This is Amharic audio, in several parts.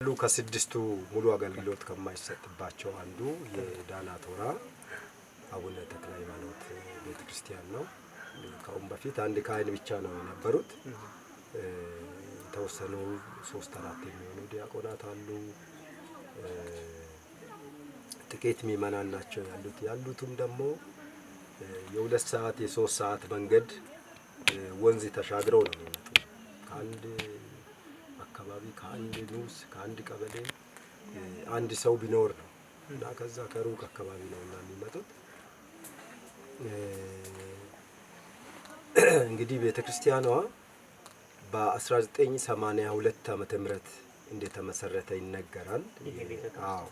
ከስድስቱ ሙሉ አገልግሎት ከማይሰጥባቸው አንዱ የዳናቶራ አቡነ ተክለ ሃይማኖት ቤተክርስቲያን ነው። ከአሁን በፊት አንድ ካህን ብቻ ነው የነበሩት። ተወሰኑ 3-4 የሚሆኑ ዲያቆናት አሉ። ጥቂት ምዕመናን ናቸው ያሉትም ደግሞ የ2 ሰዓት የ3 ሰዓት መንገድ ወንዝ ተሻግረው ነው የሚመጡት። ከአንድ አካባቢ ከአንድ ንዑስ ከአንድ ቀበሌ አንድ ሰው ቢኖር ነው እና ከዛ ከሩቅ አካባቢ ነው የሚመጡት። እንግዲህ ቤተክርስቲያኗ በ1982 ዓመተ ምህረት እንደተመሰረተ ይነገራል። አዎ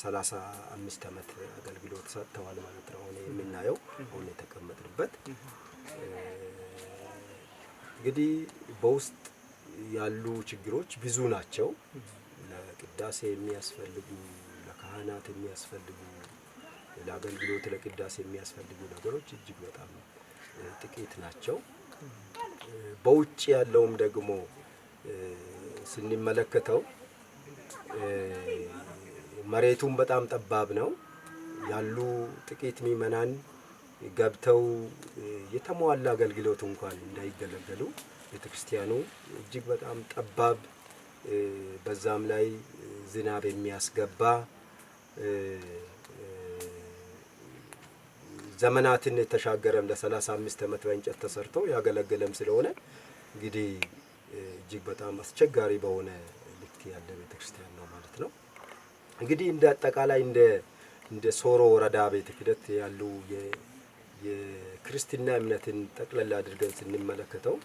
35 ዓመት አገልግሎት ሰጥተዋል ማለት ነው። የምናየው አሁን የተቀመጥንበት እንግዲህ በውስጥ ያሉ ችግሮች ብዙ ናቸው። ለቅዳሴ የሚያስፈልጉ ለካህናት የሚያስፈልጉ ለአገልግሎት ለቅዳሴ የሚያስፈልጉ ነገሮች እጅግ በጣም ጥቂት ናቸው። በውጭ ያለውም ደግሞ ስንመለከተው መሬቱም በጣም ጠባብ ነው። ያሉ ጥቂት ምዕመናን ገብተው የተሟላ አገልግሎት እንኳን እንዳይገለገሉ ቤተክርስቲያኑ እጅግ በጣም ጠባብ በዛም ላይ ዝናብ የሚያስገባ ዘመናትን ተሻገረም ለ35 ዓመት በእንጨት ተሰርቶ ያገለገለም ስለሆነ እንግዲህ እጅግ በጣም አስቸጋሪ በሆነ ልክ ያለ ቤተክርስቲያን ነው ማለት ነው። እንግዲህ እንደ አጠቃላይ እንደ ሶሮ ወረዳ ቤተ ክህነት ያሉ የክርስትና እምነትን ጠቅለል አድርገን ስንመለከተው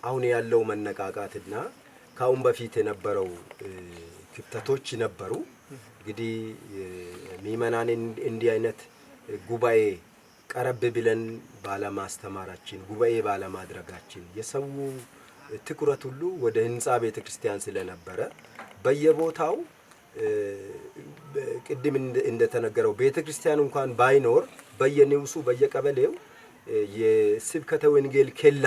አሁን ያለው መነቃቃትና ካሁን በፊት የነበረው ክፍተቶች ነበሩ። እንግዲህ ምዕመናን እንዲህ አይነት ጉባኤ ቀረብ ብለን ባለማስተማራችን ጉባኤ ባለማድረጋችን የሰው ትኩረት ሁሉ ወደ ህንጻ ቤተክርስቲያን ስለነበረ በየቦታው ቅድም እንደተነገረው ቤተክርስቲያን እንኳን ባይኖር በየንዑሱ በየቀበሌው የስብከተ ወንጌል ኬላ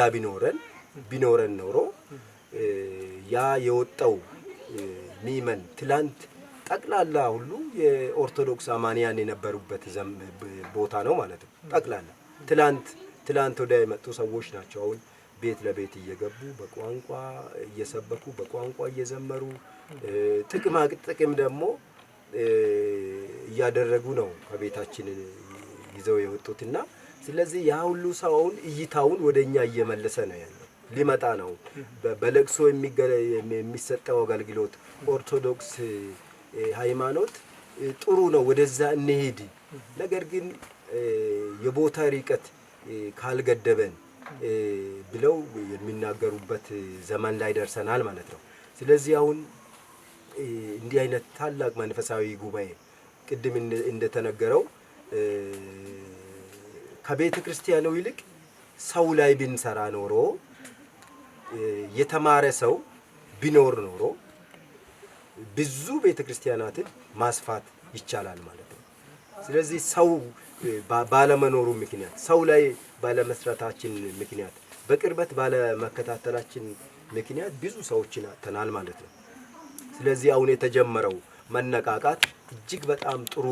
ቢኖረን ኖሮ ያ የወጣው ምዕመን ትላንት ጠቅላላ ሁሉ የኦርቶዶክስ አማንያን የነበሩበት ቦታ ነው ማለት ነው። ጠቅላላ ትላንት ወደ የመጡ ሰዎች ናቸው አሁን ቤት ለቤት እየገቡ በቋንቋ እየሰበኩ በቋንቋ እየዘመሩ ጥቅም ደግሞ እያደረጉ ነው ከቤታችን ይዘው የወጡትና ስለዚህ ያ ሁሉ ሰውን እይታውን ወደኛ እየመለሰ ነው ያለው። ሊመጣ ነው በለቅሶ የሚሰጠው አገልግሎት ኦርቶዶክስ ሃይማኖት ጥሩ ነው ወደዛ እንሄድ። ነገር ግን የቦታ ርቀት ካልገደበን ብለው የሚናገሩበት ዘመን ላይ ደርሰናል ማለት ነው። ስለዚህ አሁን እንዲህ አይነት ታላቅ መንፈሳዊ ጉባኤ ቅድም እንደተነገረው ከቤተ ክርስቲያኑ ይልቅ ሰው ላይ ብንሰራ ኖሮ የተማረ ሰው ቢኖር ኖሮ ብዙ ቤተክርስቲያናትን ማስፋት ይቻላል ማለት ነው። ስለዚህ ሰው ባለመኖሩ ምክንያት ሰው ላይ ባለመስራታችን ምክንያት በቅርበት ባለመከታተላችን ምክንያት ብዙ ሰዎችን አጥተናል ማለት ነው። ስለዚህ አሁን የተጀመረው መነቃቃት እጅግ በጣም ጥሩ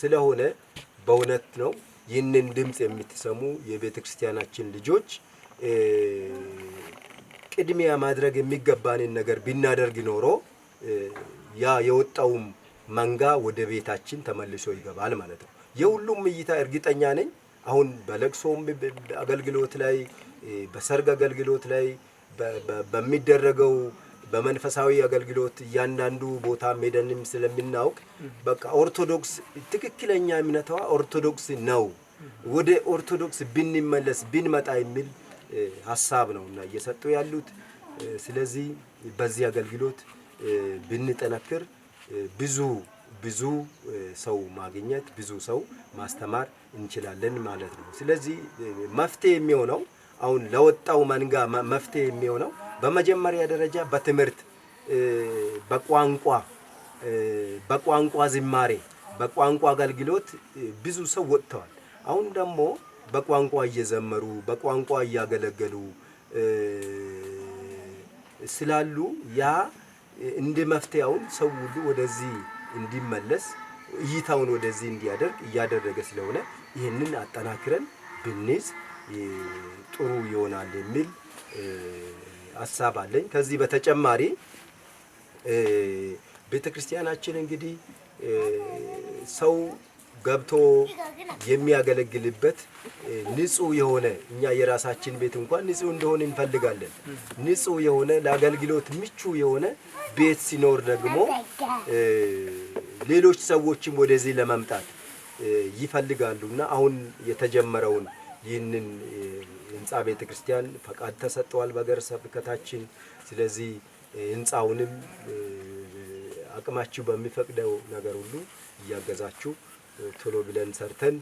ስለሆነ በእውነት ነው ይህንን ድምጽ የምትሰሙ የቤተክርስቲያናችን ልጆች ቅድሚያ ማድረግ የሚገባንን ነገር ቢናደርግ ኖሮ ያ የወጣውም መንጋ ወደ ቤታችን ተመልሶ ይገባል ማለት ነው። የሁሉም እይታ እርግጠኛ ነኝ አሁን በለቅሶም አገልግሎት ላይ በሰርግ አገልግሎት ላይ በሚደረገው በመንፈሳዊ አገልግሎት እያንዳንዱ ቦታ ሄደንም ስለምናውቅ በቃ ኦርቶዶክስ ትክክለኛ እምነቷ ኦርቶዶክስ ነው ወደ ኦርቶዶክስ ብንመለስ ብንመጣ የሚል ሐሳብ ነውና እየሰጡ ያሉት። ስለዚህ በዚህ አገልግሎት ብንጠነክር ብዙ ሰው ማግኘት ብዙ ሰው ማስተማር እንችላለን ማለት ነው። ስለዚህ መፍትሄ የሚሆነው አሁን ለወጣው መንጋ መፍትሄ የሚሆነው በመጀመሪያ ደረጃ በትምህርት በቋንቋ ዝማሬ በቋንቋ አገልግሎት ብዙ ሰው ወጥተዋል። አሁን ደግሞ በቋንቋ እየዘመሩ በቋንቋ እያገለገሉ ስላሉ ያ እንደ መፍትያውን ሰው ሁሉ ወደዚህ እንዲመለስ እይታውን ወደዚህ እንዲያደርግ እያደረገ ስለሆነ ይህንን አጠናክረን ብንይዝ ጥሩ ይሆናል የሚል ሐሳብ አለኝ። ከዚህ በተጨማሪ ቤተክርስቲያናችን እንግዲህ ሰው ገብቶ የሚያገለግልበት ንጹህ የሆነ እኛ የራሳችን ቤት እንኳን ንጹህ እንደሆነ እንፈልጋለን። ንጹህ የሆነ ለአገልግሎት ምቹ የሆነ ቤት ሲኖር ደግሞ ሌሎች ሰዎችም ወደዚህ ለመምጣት ይፈልጋሉና አሁን የተጀመረውን ይህንን ህንጻ ቤተክርስቲያን ፈቃድ ተሰጥቷል በሀገረ ስብከታችን። ስለዚህ ህንጻውንም አቅማችሁ በሚፈቅደው ነገር ሁሉ እያገዛችሁ ቶሎ ብለን ሰርተን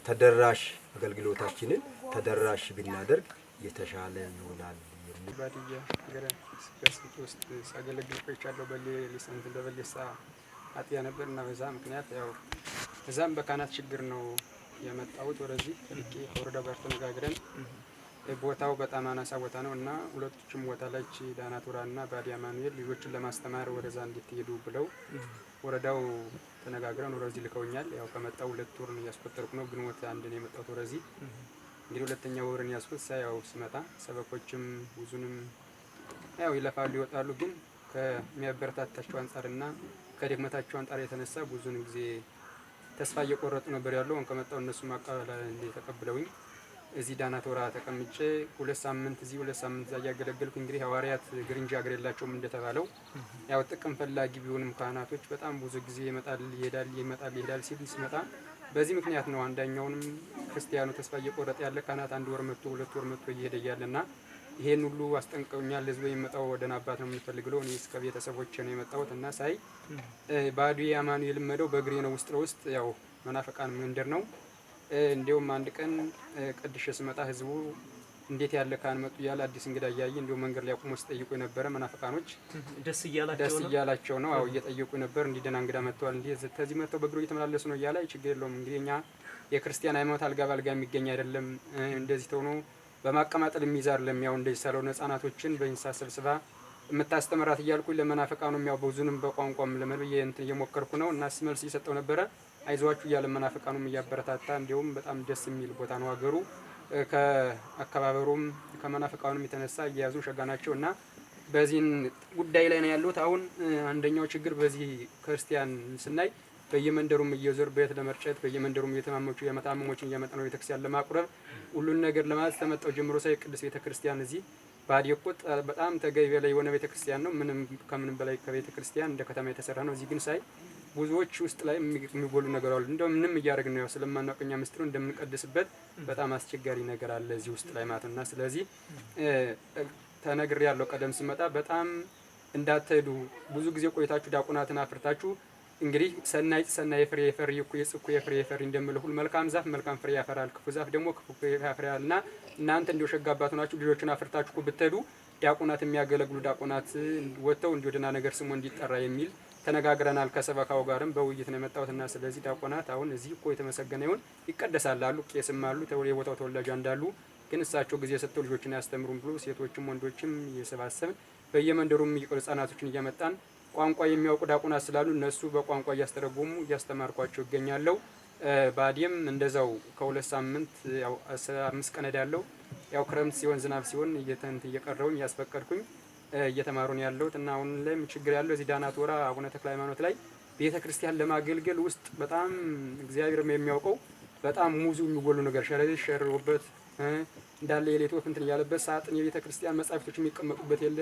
ተደራሽ አገልግሎታችንን ተደራሽ ብናደርግ የተሻለ ይሆናል። ባዲያ ሀገረ ስብከት ውስጥ ሳገለግል ቆይቻለሁ። በሊሰንት በበሌሳ አጥቢያ ነበርና በዛ ምክንያት ያው እዛም በካህናት ችግር ነው የመጣሁት ወደዚህ ከልቄ ከወረዳው ጋር ተነጋግረን ቦታው በጣም አናሳ ቦታ ነው እና ሁለቱም ቦታ ላይ ዳናት ወራና ባዲያ ማኑኤል ልጆችን ለማስተማር ወደዛ እንድትሄዱ ብለው ወረዳው ተነጋግረን ወደዚህ ልከውኛል። ያው ከመጣው 2 ወር ነው ያስቆጠርኩ ነው። ግንቦት 1 ነው የመጣሁት ወደዚህ። እንግዲህ 2ኛ ወርን ያስቆጥ ያው ስመጣ ሰበኮችም ብዙንም ያው ይለፋሉ ይወጣሉ፣ ግን ከሚያበረታታቸው አንፃርና ከድክመታቸው አንፃር የተነሳ ብዙን ጊዜ ተስፋ እየቆረጡ ነበር ያለው። ከመጣው እነሱ ማቃበል ተቀብለውኝ እዚህ ዳናት ወራ ተቀምጬ 2 ሳምንት እዚህ 2 ሳምንት እዛ ያገለገልኩ። እንግዲህ ሐዋርያት ግርንጂ አገር የላቸውም እንደተባለው ያው ጥቅም ፈላጊ ቢሆንም ካህናቶች በጣም ብዙ ጊዜ ይመጣል ይሄዳል ሲል ሲመጣ በዚህ ምክንያት ነው። አንዳኛውንም ክርስቲያኑ ተስፋ እየቆረጠ ያለ ካህናት 1 ወር መጥቶ 2 ወር መጥቶ እየሄደ ያለና ይሄን ሁሉ አስጠንቀውኛል። ህዝቡ የሚመጣው ወደ ናባት ነው የሚፈልገው። እኔ እስከ ቤተሰቦቼ ነው የመጣሁት እና ሳይ ባዲያ ማኑኤል መደው በእግሬ ነው ውስጥ ለውስጥ ያው መናፈቃን መንደር ነው። እንዲያውም አንድ ቀን ቅድሽ ስመጣ ህዝቡ እንዴት ያለ ካህን መጡ እያለ አዲስ እንግዳ እያየ እንዲያው መንገድ ላይ አቁሞ ሲጠይቁ የነበረ መናፈቃኖች ደስ እያላቸው ነው። አዎ እየጠየቁ ነበር። እንዲህ ደህና እንግዳ መጥተዋል፣ እንዲህ ተዚህ መጥተው በእግሩ እየተመላለሱ ነው እያለ ችግር የለውም እንግዲህ እኛ የክርስቲያን ሃይማኖት አልጋ ባልጋ የሚገኝ አይደለም፣ እንደዚህ ተሆኖ በማቀማጠል የሚይዝ አይደለም። ያው እንደዚህ ሳለው ህጻናቶችን በእንስሳ ሰብስባ የምታስተምራት እያልኩኝ ለመናፈቃኑ ያው ብዙንም በቋንቋም ለመልበየ እንትን እየሞከርኩ ነው እና መልስ እየሰጠው ነበረ። አይዟችሁ እያለ መናፈቃኑም እያበረታታ እንዲያውም በጣም ደስ የሚል ቦታ ነው ሀገሩ። ከአካባበሩም ከመናፈቃኑም የተነሳ እየያዙ ሸጋናቸው እና በዚህን ጉዳይ ላይ ነው ያሉት። አሁን አንደኛው ችግር በዚህ ክርስቲያን ስናይ በየመንደሩም እየዞር ቤት ለመርጨት በየመንደሩም እየተማመቹ የመታመሞችን እያመጣ ነው ቤተክርስቲያን ለማቁረብ ሁሉን ነገር ለማለት ተመጣው ጀምሮ ሳይ ቅዱስ ቤተክርስቲያን እዚህ ባዲቆጥ በጣም ተገቢ በላይ የሆነ ቤተክርስቲያን ነው። ምንም ከምንም በላይ ከቤተክርስቲያን እንደ ከተማ የተሰራ ነው። እዚህ ግን ሳይ ብዙዎች ውስጥ ላይ የሚጎሉ ነገር አሉ። እንደው ምንም እያደረግን ነው ስለማናውቀኛ ምስጥሩ እንደምንቀድስበት በጣም አስቸጋሪ ነገር አለ እዚህ ውስጥ ላይ ማለትና ስለዚህ ተነግሬ ያለው ቀደም ሲመጣ በጣም እንዳትሄዱ ብዙ ጊዜ ቆይታችሁ ዲያቆናትን አፍርታችሁ እንግዲህ ሰናይ ፍሬ ያፈሪ እኮ የፍሬ ያፈሪ እንደምልሁ መልካም ዛፍ መልካም ፍሬ ያፈራል፣ ክፉ ዛፍ ደግሞ ክፉ ፍሬ ያፈራልና እናንተ እንደው ሸጋባቱ ናችሁ ልጆችን አፍርታችሁ ብትሄዱ ዲያቆናት የሚያገለግሉ ዲያቆናት ወጥተው እንዲወደና ነገር ስሙ እንዲጠራ የሚል ተነጋግረናል። ከሰበካው ጋርም በውይይት ነው የመጣሁትና ስለዚህ ዲያቆናት አሁን እዚህ እኮ የተመሰገነ ይሁን ይቀደሳሉ፣ ቄስም አሉ የቦታው ተወላጅ እንዳሉ ግን እሳቸው ጊዜ ሰጥተው ልጆችን ያስተምሩን ብሎ ሴቶችም ወንዶችም እየሰባሰብን በየመንደሩም ህጻናቶችን እያመጣን ቋንቋ የሚያውቁ ዲያቆናት ስላሉ እነሱ በቋንቋ እያስተረጎሙ እያስተማርኳቸው ይገኛሉ። ባዲም እንደዛው ከ2 ሳምንት ያው 5 ቀን ያለው ያው ክረምት ሲሆን ዝናብ ሲሆን እየቀረውኝ ያስፈቀድኩኝ እየተማሩን ያለውት እና አሁን ላይም ችግር ያለው እዚህ ዳናት ወራ አቡነ ተክለ ሃይማኖት ላይ ቤተክርስቲያን ለማገልገል ውስጥ በጣም እግዚአብሔር የሚያውቀው በጣም ሙዙ የሚጎሉ ነገር ሸርሮበት እንዳለ የሌት ወፍ እንትን ያለበት ሳጥን የቤተክርስቲያን መጻሕፍቶች የሚቀመጡበት የለ።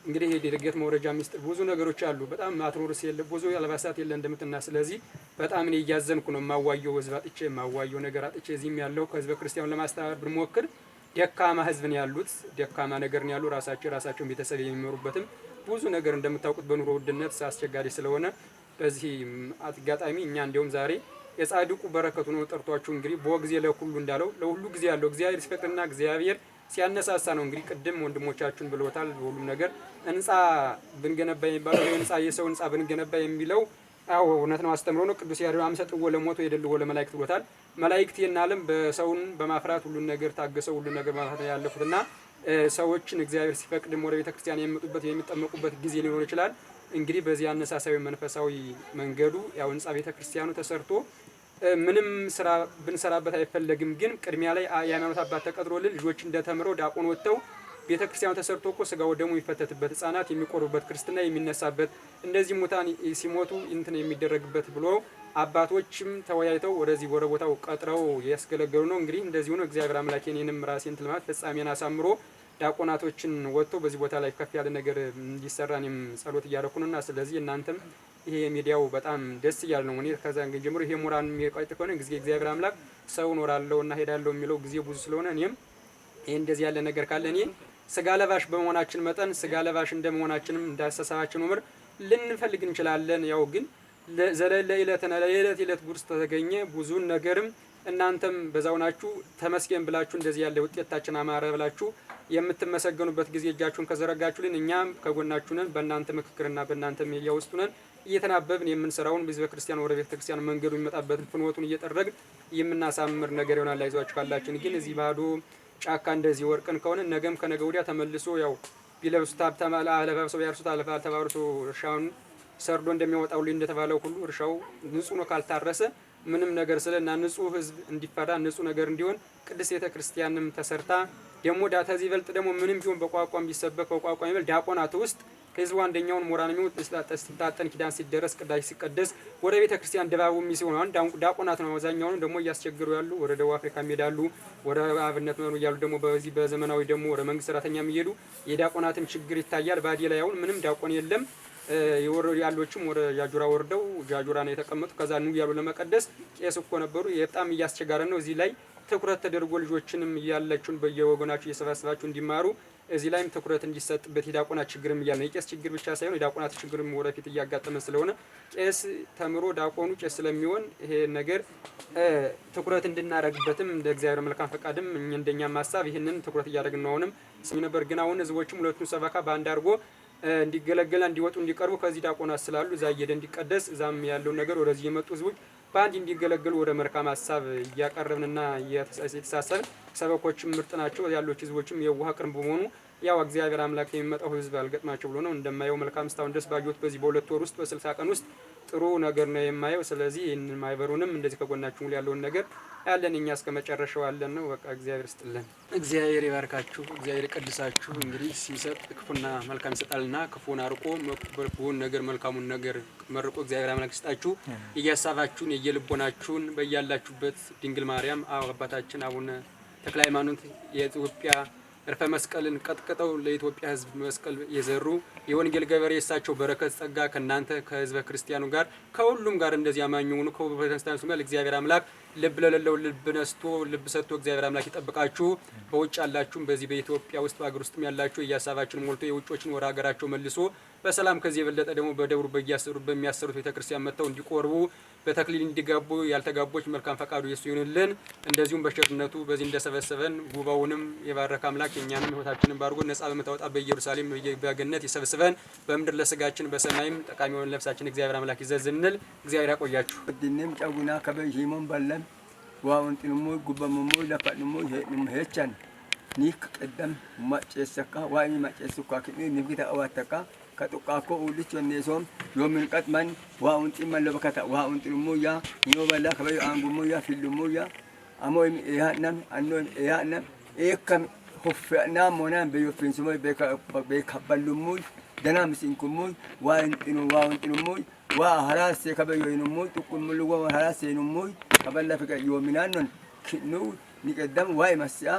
እንግዲህ ይሄ ድርገት መውረጃ ሚስጥር ብዙ ነገሮች አሉ። በጣም ማትሮርስ የለ ብዙ አልባሳት የለ እንደምትና ስለዚህ በጣም እኔ እያዘንኩ ነው። ማዋየው ህዝብ አጥቼ ማዋየው ነገር አጥቼ እዚህም ያለው ከህዝበ ክርስቲያኑ ለማስተባበር ብንሞክር ደካማ ህዝብ ነው ያሉት፣ ደካማ ነገር ነው ያሉ ራሳቸውን ቤተሰብ የሚመሩበትም ብዙ ነገር እንደምታውቁት በኑሮ ውድነት አስቸጋሪ ስለሆነ በዚህ አጋጣሚ እኛ እንደውም ዛሬ የጻድቁ በረከቱ ነው ጠርቷችሁ እንግዲህ በጊዜ ለሁሉ እንዳለው ለሁሉ ጊዜ ያለው እግዚአብሔር ሲፈቅድና እግዚአብሔር ሲያነሳሳ ነው። እንግዲህ ቅድም ወንድሞቻችሁን ብለውታል። ሁሉም ነገር ህንጻ ብንገነባ የሚባለው ህንጻ የሰው ህንጻ ብንገነባ የሚለው አዎ እውነት ነው፣ አስተምሮ ነው። ቅዱስ ያሬድ አምሰጥዎ ለሞቶ የደልዎ ለመላእክት ብሎታል። መላእክት የናለም በሰውን በማፍራት ሁሉን ነገር ታገሰው ሁሉን ነገር በማፍራት ያለፉትና ሰዎችን እግዚአብሔር ሲፈቅድም ወደ ቤተክርስቲያን የሚመጡበት የሚጠመቁበት ጊዜ ሊኖር ይችላል። እንግዲህ በዚህ አነሳሳዊ መንፈሳዊ መንገዱ ያው ህንጻ ቤተክርስቲያኑ ተሰርቶ ምንም ስራ ብንሰራበት አይፈለግም። ግን ቅድሚያ ላይ የሃይማኖት አባት ተቀጥሮልን ልጆች እንደተምረው ዲያቆን ወጥተው ቤተክርስቲያኑ ተሰርቶ እኮ ስጋው ደሙ የሚፈተትበት ህጻናት የሚቆርቡበት ክርስትና የሚነሳበት እንደዚህ ሙታን ሲሞቱ እንትን የሚደረግበት ብሎ አባቶችም ተወያይተው ወደዚህ ወደ ቦታው ቀጥረው ያስገለገሉ ነው። እንግዲህ እንደዚህ ሆኖ እግዚአብሔር አምላክ የኔንም ራሴን ትልማት ፍጻሜን አሳምሮ ዲያቆናቶችን ወጥቶ በዚህ ቦታ ላይ ከፍ ያለ ነገር እንዲሰራ እኔም ጸሎት እያደረኩ ነውና ስለዚህ እናንተም ይሄ ሚዲያው በጣም ደስ እያለ ነው። እኔ ከዛ እንግዲህ ጀምሮ ይሄ ሙራን የሚቀጥ ከሆነ ጊዜ እግዚአብሔር አምላክ ሰው ኖራለሁ እና ሄዳለሁ የሚለው ጊዜ ብዙ ስለሆነ እኔም ይሄ እንደዚህ ያለ ነገር ካለ እኔ ስጋ ለባሽ በመሆናችን መጠን ስጋ ለባሽ እንደመሆናችንም እንዳሰሳባችን ዑምር ልንፈልግ እንችላለን። ያው ግን ዘለለ ኢለተና ለኢለት ኢለት ጉርስ ተገኘ ብዙን ነገርም እናንተም በዛው ናችሁ ተመስገን ብላችሁ እንደዚህ ያለ ውጤታችን አማረ ብላችሁ የምትመሰገኑበት ጊዜ እጃችሁን ከዘረጋችሁልን እኛም ከጎናችሁ ነን። በእናንተ ምክክርና በእናንተ ሚዲያ ውስጥ ነን እየተናበብን የምንሰራውን በህዝበ ክርስቲያን ወደ ቤተ ክርስቲያን መንገዱ የሚመጣበትን ፍኖቱን እየጠረግን የምናሳምር ነገር ይሆናል። አይዟችሁ ካላችን ግን እዚህ ባዶ ጫካ እንደዚህ ወርቅን ከሆነ ነገም ከነገ ወዲያ ተመልሶ ያው ቢለብሱት ሀብታም አለባብሰው ያርሱት አልተባርሶ እርሻውን ሰርዶ እንደሚያወጣው ልጅ እንደተባለው ሁሉ እርሻው ንጹህ ነው ካልታረሰ ምንም ነገር ስለና ንጹህ ህዝብ እንዲፈራ ንጹህ ነገር እንዲሆን ቅድስት ቤተ ክርስቲያንም ተሰርታ ደሞ ዳታ ይበልጥ ደሞ ምንም ቢሆን በቋቋም ቢሰበክ በቋቋም ይበል ዲያቆናት ውስጥ ከህዝቡ አንደኛውን ሞራን የሚወጥ ተስታጠን ኪዳን ሲደረስ ቅዳሴ ሲቀደስ ወደ ቤተ ክርስቲያን ደባቡ የሚሲሆን አንድ ዲያቆናት ነው። አብዛኛውን ደሞ እያስቸገሩ ያሉ ወደ ደቡብ አፍሪካ የሚሄዳሉ ወደ አብነት ነው ያሉ ደሞ በዚህ በዘመናዊ ደሞ ወደ መንግስት ሰራተኛ የሚሄዱ የዲያቆናትን ችግር ይታያል። ባዲ ላይ አሁን ምንም ዲያቆን የለም። የወረዱ ያሎችም ወደ ጃጁራ ወርደው ጃጁራ ነው የተቀመጡ። ከዛ ነው ያሉ ለመቀደስ ቄስ እኮ ነበሩ። በጣም እያስቸጋረ ነው። እዚህ ላይ ትኩረት ተደርጎ ልጆችንም እያላችሁን በየወገናችሁ እየሰባሰባችሁ እንዲማሩ እዚህ ላይም ትኩረት እንዲሰጥበት የዲያቆናት ችግርም እያለ ነው። የቄስ ችግር ብቻ ሳይሆን የዲያቆናት ችግርም ወደፊት እያጋጠመ ስለሆነ ቄስ ተምሮ ዲያቆኑ ቄስ ስለሚሆን ይሄ ነገር ትኩረት እንድናረግበትም እንደ እግዚአብሔር መልካም ፈቃድም እንደኛም ሐሳብ ይሄንን ትኩረት እያደረግን ነው። አሁንም ስሚ ነበር ግን አሁን ህዝቦችም ሁለቱን ሰበካ በአንድ አድርጎ እንዲገለገላ እንዲወጡ እንዲቀርቡ ከዚህ ዲያቆናት ስላሉ እዛ እየሄደ እንዲቀደስ እዛም ያለው ነገር ወደዚህ የመጡ ህዝቦች በአንድ እንዲገለገሉ ወደ መልካም ሐሳብ እያቀረብንና እየተሳሰብን ሰበኮችም ምርጥ ናቸው ያሉት ህዝቦችም የዋህ ቅርብ በመሆኑ ያው እግዚአብሔር አምላክ የሚመጣው ህዝብ አልገጥማቸው ብሎ ነው እንደማየው መልካም ስታውን ደስ ባጆት በዚህ በሁለት ወር ውስጥ በ60 ቀን ውስጥ ጥሩ ነገር ነው የማየው። ስለዚህ ይሄንን ማይበሩንም እንደዚህ ከጎናችሁ ያለውን ነገር ያለን እኛ እስከ መጨረሻው ያለን ነው። በቃ እግዚአብሔር ይስጥልን፣ እግዚአብሔር ይባርካችሁ፣ እግዚአብሔር ይቀድሳችሁ። እንግዲህ ሲሰጥ ክፉና መልካም ይሰጣልና ክፉን አርቆ በጎን ነገር መልካሙን ነገር መርቆ እግዚአብሔር አምላክ ይስጣችሁ። እያሳባችሁን የየልቦናችሁን በያላችሁበት ድንግል ማርያም አባታችን አቡነ ተክለ ሃይማኖት የኢትዮጵያ እርፈ መስቀልን ቀጥቀጠው ለኢትዮጵያ ህዝብ መስቀል የዘሩ የወንጌል ገበሬ እሳቸው በረከት ጸጋ ከናንተ ከህዝበ ክርስቲያኑ ጋር ከሁሉም ጋር እንደዚህ አማኙ ነው። ከፕሮቴስታንቱ ጋር እግዚአብሔር አምላክ ልብ ለሌለው ልብ ነስቶ ልብ ሰጥቶ እግዚአብሔር አምላክ ይጠብቃችሁ። በውጭ ያላችሁም በዚህ በኢትዮጵያ ውስጥ በአገር ውስጥም ያላችሁ እያሳባችሁን ሞልቶ የውጮችን ወደ ሀገራቸው መልሶ በሰላም ከዚህ የበለጠ ደግሞ በደብሩ በሚያሰሩት ቤተክርስቲያን መጥተው እንዲቆርቡ በተክሊል እንዲጋቡ ያልተጋቦች መልካም ፈቃዱ የሱ ይሁንልን። እንደዚሁም በቸርነቱ በዚህ እንደሰበሰበን ጉባኤውንም የባረከ አምላክ የኛንም ህይወታችንን ባርጎ ነጻ በመታወጣ በኢየሩሳሌም በገነት ይሰብስበን በምድር ለስጋችን በሰማይም ጠቃሚውን ነፍሳችን እግዚአብሔር አምላክ ይዘዝንል። እግዚአብሔር ያቆያችሁ። ዲንም ጫጉና ከበይሂሞን በለም ዋውንጥንሙ ጉበሙሙ ለፈንሙ ሄቻን ኒክ ቀደም ማጨሰካ ዋይ ማጨሱካ ከኒ ንግታ አዋተካ ከጡቃኮ ኡልች ወኔሶም ዮምን ቀጥመን ዋውንጢ መለበከታ ዋውንጥንሙ ያ ኖበላ ከበዩ አንጉሙ ያ ፊልሙ ያ አሞይ ያናም አንኖን ያናም ኤከም ሆፈና ሞናን በዮፍንስሞ በከበሉሙ ደናምሲንኩሙ ዋውንጥንሙ ዋ ሀራሴ ከበዮይኑሙ ጡቁሙሉ ዋ ሀራሴኑሙ ከበላ ፍቀ ዮሚናኖን ክኑ ንቀደም ዋይ መስያ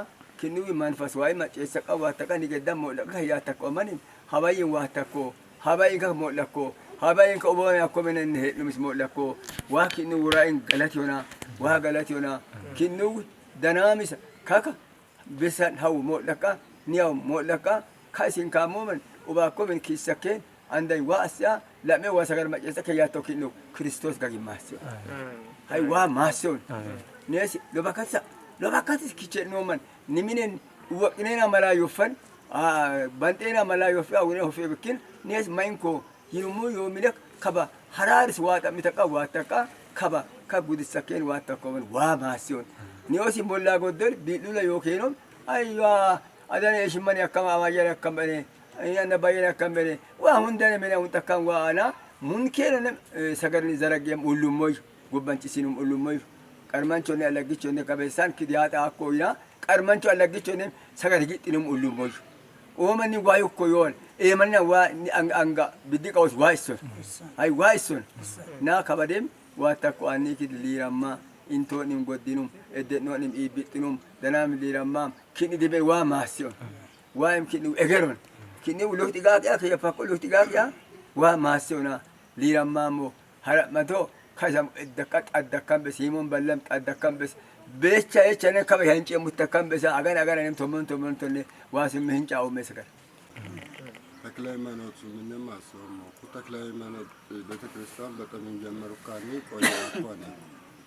ክኑ መንፈስ ዋይ ማጨሰቃ ዋተቃ ንቀደም ሞለካ ያተቆመን ሀባይ ዋተኮ ሀባይ ከሞለኮ ሀባይ ከኦቦ ያኮመን እንሄድምስ ሞለኮ ዋ ክኑ ውራይን ገለት ዮና ዋ ገለት ዮና ክኑ ደናሚስ ካካ በሰን ሀው ሞለካ ኒያው ሞለካ ካሲን ካሞመን ኡባኮመን ኪሰከን አንዳይ ዋስያ ለሜ ዋሰገር ማጨሰከ ያተው ክኑ ክርስቶስ ጋር ይማስዮ hay wa mason nes lobakatsa kichen noman niminen uwaknena mala yofan bantena mala yofya wone hofe bikin nes mainko hinumu yomilek kaba hararis wata mitaka wataka kaba kagudisaken watako wa mason neosi molla godel bilula yokenom aywa أدنى يشمني أكم أماجر أكم بني أنا باين أكم بني وهندنا من أونتكم وأنا ممكن أنا سكرني زرقيم أولومي قبان تسينم أولومي كرمان شوني ألاقي شوني كبسان كديات أكوينا كرمان شو ألاقي شوني سكر هجيت إنهم أولومي ومن يوايو كيون من وا أنغا بدي كوس وايسون هاي وايسون نا كبدم واتكواني كد ليرما إنتو نيم قدينهم إدنو نيم إيبتنهم دنام ليرما كني دبي وا ماسيون وا يمكن إغيرون كني ولو تيجاك يا كي يفكر ولو تيجاك يا وا ماسيونا ليرما مو هرب مدو خزم الدكان بس يمون بلم الدكان بس بيتشا يتشا كبي هنجي متكان بس أغان نيم تومن توني واسم هنجا أو مسكر تكلي منوت من ما سومو كتكلي منوت بتكريستان بتمن جمر كاني كوني أكواني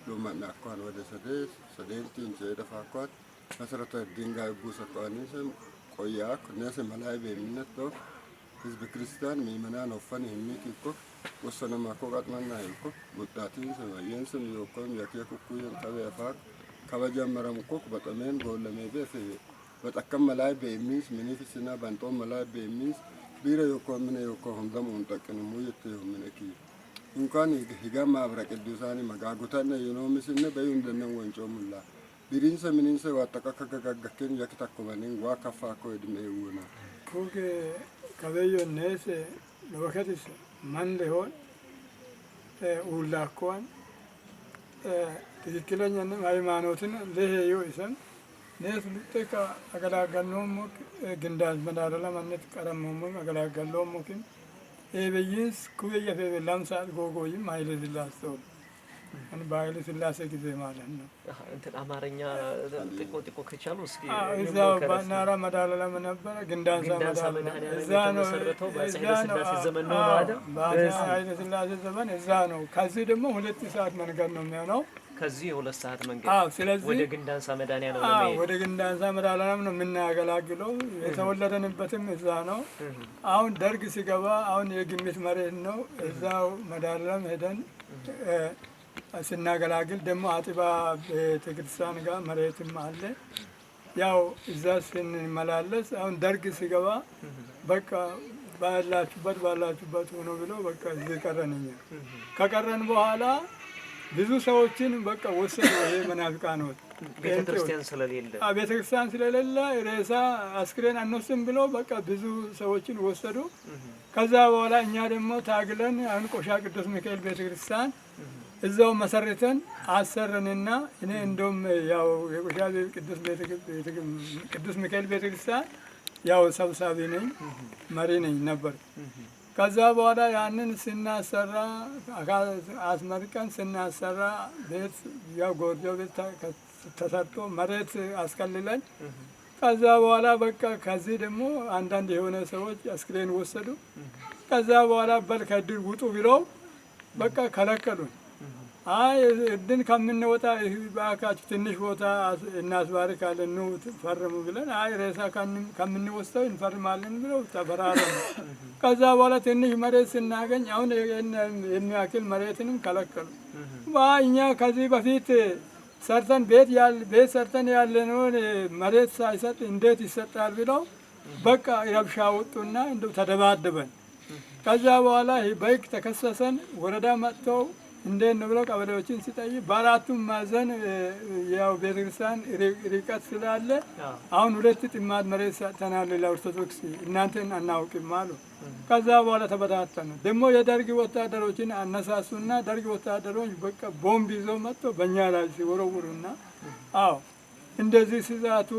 لما نأكوان وده سدين تين جيدا فاكوات مسرة الدينغا يبوسا كواني سم كوياك ناس ملاي بمنتو حزب كريستان ميمنا نوفاني هميكي كو وصنا ما كوغات منا يكو بطاتين سما ينسم يوكم يكيكو كوين تبي فاك كبجا مرمكوك بتمن قول لمي بيفي بتأكم ملاي بميس مني في سنة بنتو ملاي بميس بيرا يوكو من يوكو هم دم ونتكن مويتهم من أكيد إن كان هجام أبرك الدوساني مجاعوتنا ينوم سنة بيوم دنا وينجوم الله بيرين سمين سوى واتكاكاكاكين يكتكمانين واقفاكو يدميونا كوك كذايو الناس لوكاتيس من لهون ولاكوان تذكرني أن هاي مانوتنا ليه يويسن ناس لتكا أكلا قلهم جنداز بدارلا منت كرمهم أكلا قلهم ممكن بيجيس كويه في لامسات غوغوي مايل دلاستول أنا بايل دلاست كذا مالنا أنت الأمارينيا تكو كشالو سكي إذا بنارا مدارلا منبرة جندانسا مدارلا إذانو بايل دلاست زمان إذانو كذي دمو هلت ساعات من قرنهم يانو كذي ولا ساعات من سلازي وده جندانسا مدانيا نو وده جندانسا مدارلا منو منا أكلاكلو يتولدن بتم إذانو أون درج سيجوا أون يجمع مريض نو إذاو مدارلا مهدن سناغلاغل دمو عتبا تكريستان غا مريت محل ያው እዛ ስንመላለስ አሁን ደርግ ሲገባ በቃ ባላችሁበት ሆኖ ብሎ በቃ እዚህ ቀረንኛ ከቀረን በኋላ ብዙ ሰዎችን በቃ ወሰዱ ይሄ መናፍቃኖች ቤተክርስቲያን ስለሌለ ቤተክርስቲያን ስለሌለ ሬሳ አስክሬን አንወስድም ብሎ በቃ ብዙ ሰዎችን ወሰዱ ከዛ በኋላ እኛ ደግሞ ታግለን አሁን ቆሻ ቅዱስ ሚካኤል ቤተክርስቲያን እዛው መሰረተን አሰረንና እኔ እንደም ያው የቆሻ ቅዱስ ሚካኤል ቤተክርስቲያን ያው ሰብሳቢ ነኝ መሪ ነኝ ነበር ከዛ በኋላ ያንን ስናሰራ አስመርቀን ስናሰራ ቤት ያው ጎርጆ ቤት ተሰርቶ መሬት አስከልለን ከዛ በኋላ በቃ ከዚህ ደግሞ አንዳንድ የሆነ ሰዎች አስክሬን ወሰዱ ከዛ በኋላ በል ከድር ውጡ ብለው በቃ ከለከሉን አይ እድን ከምንወጣ ባካችሁ ትንሽ ቦታ እናስባርካለን ነው ፈርሙ ብለን አይ ሬሳ ከምንወስደው እንፈርማለን ብለው ተፈራረሙ ከዛ በኋላ ትንሽ መሬት ስናገኝ አሁን የሚያክል መሬትንም ከለከሉ እኛ ከዚህ በፊት ሰርተን ቤት ሰርተን ያለነው መሬት ሳይሰጥ እንዴት ይሰጣል ብለው በቃ ረብሻ ወጡና እንደው ተደባደበን ከዛ በኋላ በህግ ተከሰሰን ወረዳ መጥተው እንዴት ነው ብለው ቀበሌዎችን ሲጠይቅ በአራቱም ማዕዘን ያው ቤተክርስቲያን ርቀት ስላለ አሁን ሁለት ጥማድ መሬት ሰጥተናል ለኦርቶዶክስ እናንተን አናውቅም አሉ ከዛ በኋላ ተበታተኑ ደግሞ የደርግ ወታደሮችን አነሳሱና ደርግ ወታደሮች በቃ ቦምብ ይዘው መጥተው በእኛ ላይ ሲወረውሩና አዎ እንደዚህ ሲዛቱ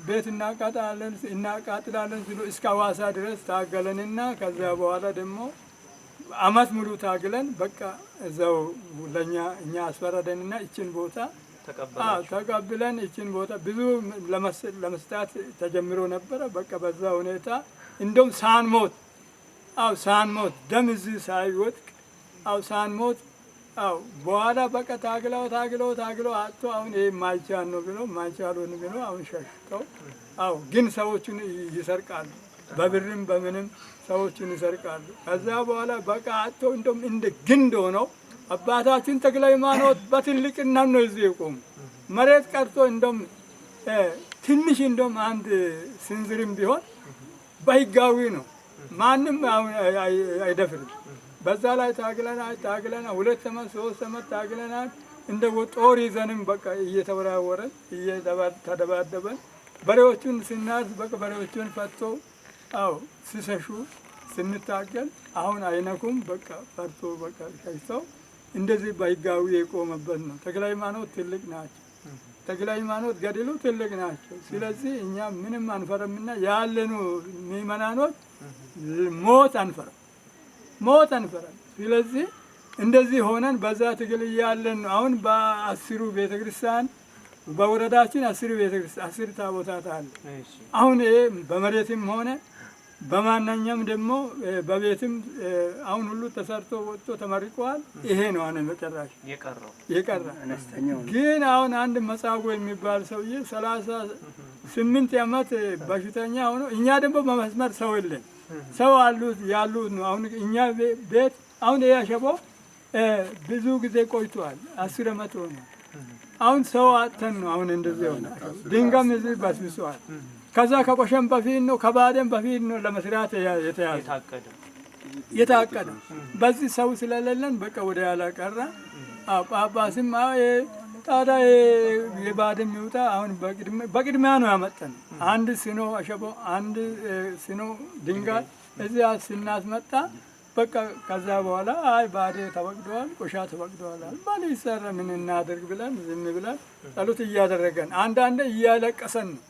ቤት እናቃጥላለን ሲሉ እስከ ሐዋሳ ድረስ ታገለንና ከዛ በኋላ ደግሞ አመት ሙሉ ታግለን በቃ እዛው ለኛ እኛ አስፈረደንና እቺን ቦታ ተቀብለን እቺን ቦታ ብዙ ለመስጣት ተጀምሮ ነበር በቃ በዛ ሁኔታ እንደውም ሳንሞት ደም እዚህ ሳይወጥቅ ሳንሞት በኋላ በቃ ታግለው አጥቶ አሁን ይሄ ማይቻል ነው ብሎ ማይቻሉን ብሎ አሁን ሸሽተው ግን ሰዎችን ይሰርቃሉ በብርም በምንም ሰዎችን ይሰርቃሉ ከዛ በኋላ በቃ አጥቶ እንደውም እንደ ግንድ ሆነው አባታችን ተክለ ሃይማኖት በትልቅና ነው እዚህ የቆሙ መሬት ቀርቶ እንደውም ትንሽ እንደውም አንድ ስንዝርም ቢሆን በህጋዊ ነው። ማንም አይደፍርም። በዛ ላይ ታግለናል 2 ዓመት 3 ዓመት ታግለናል። እንደ ጦር ይዘንም በቃ እየተወራወረን እየተደባደበን በሬዎቹን ስናርስ በቃ በሬዎቹን ፈቶ ሲሰሹ ስንታገል አሁን አይነኩም በቃ ፈርቶ በቃ ሸሽተው እንደዚህ በህጋዊ የቆመበት ነው። ተክለ ሃይማኖት ትልቅ ናቸው። ተክለ ሃይማኖት ገድሉ ትልቅ ናቸው። ስለዚህ እኛ ምንም አንፈረምና ያለኑ ምእመናኖች ሞት አንፈራም። ስለዚህ እንደዚህ ሆነን በዛ ትግል እያለን ነው። አሁን በ10 ቤተክርስቲያን በወረዳችን 10 ቤተክርስቲያን 10 ታቦታት አለ። አሁን ይሄ በመሬትም ሆነ በማንኛውም ደግሞ በቤትም አሁን ሁሉ ተሰርቶ ወጥቶ ተመርቋል። ይሄ ነው አነ መጨረሻ የቀረ ግን አሁን አንድ መጻጎ የሚባል ሰውዬ 38 ዓመት በሽተኛ ሆኖ እኛ ደግሞ በመስመር ሰው የለን ሰው ያሉት ነው። አሁን እኛ ቤት አሁን ይሄ አሸቦ ብዙ ጊዜ ቆይቷል። 10 ዓመት ሆነ። አሁን ሰው አጥተን ነው አሁን እንደዚህ ሆነ። ድንጋም እዚህ በስብሷል። ከዛ ከቆሸም በፊት ነው ከባደም በፊት ነው ለመስራት የታቀደ በዚህ ሰው ስለሌለን በቃ ወደ ያላ ቀረ። ጳጳስም ታዲያ የባደም ይውጣ አሁን በቅድሚያ ነው ያመጣን። አንድ ሲኖ አሸቦ አንድ ሲኖ ድንጋይ እዚያ ስናስመጣ በቃ ከዛ በኋላ ባዴ ተፈቅደዋል፣ ቆሻ ተፈቅደዋል። ባል ይሰራ ምን እናደርግ ብለን ዝም ብለን ጸሎት እያደረገን አንዳንዴ እያለቀሰን ነው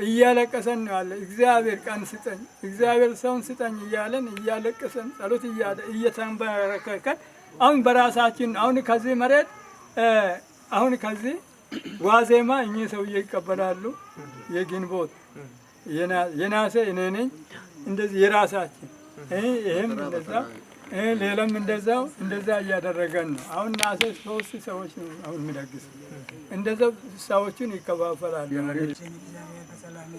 እያለቀሰን ነው ያለ። እግዚአብሔር ቀን ስጠኝ፣ እግዚአብሔር ሰውን ስጠኝ እያለን እያለቀሰን ጸሎት እየተንበረከከን አሁን በራሳችን አሁን ከዚህ መሬት አሁን ከዚህ ዋዜማ እኚህ ሰውዬ ይቀበላሉ። የግንቦት የናሴ እኔ ነኝ እንደዚህ የራሳችን ይሄም እንደዛ ሌላም እንደዛው እንደዛ እያደረገን ነው። አሁን ናሴ 3 ሰዎች ነው አሁን የሚደግስ እንደዛ ሰዎችን ይከፋፈላሉ። እግዚአብሔር በሰላም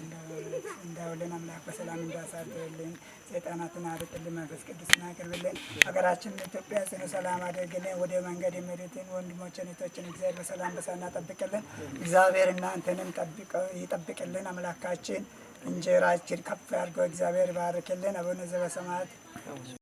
እንዳውለን አምላክ በሰላም እንዳሳድርልን፣ ሰይጣናትን አርቅልን፣ መንፈስ ቅዱስን አቅርብልን፣ ሀገራችን ኢትዮጵያ ጽኑ ሰላም አድርግልን። ወደ መንገድ የሚሄዱትን ወንድሞችን እህቶችን እግዚአብሔር በሰላም በሰላም ጠብቅልን። እግዚአብሔር እናንተንም ይጠብቅልን። አምላካችን እንጀራችን ከፍ አድርገው እግዚአብሔር ባርክልን። አቡነ ዘበሰማያት